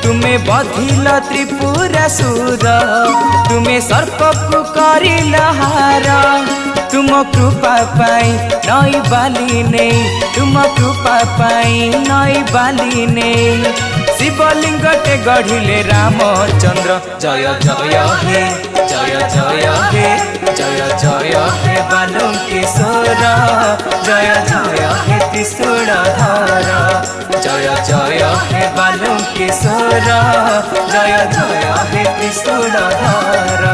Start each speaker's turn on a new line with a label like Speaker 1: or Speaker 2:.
Speaker 1: तुम्हें बधिल त्रिपुरासुर तुम्हें सर्प को करिल हार तुम कृपा पाई नई बाली ने तुम कृपा पाई नई बाली ने शिवलिंग टे गढ़िले रामचंद्र जय जय हे जय जय हे जय जय हे बालुकेश्वर जय जय हे त्रिशूलधर जय जय हे बालुकेश्वर जय जय हे त्रिशूलधर।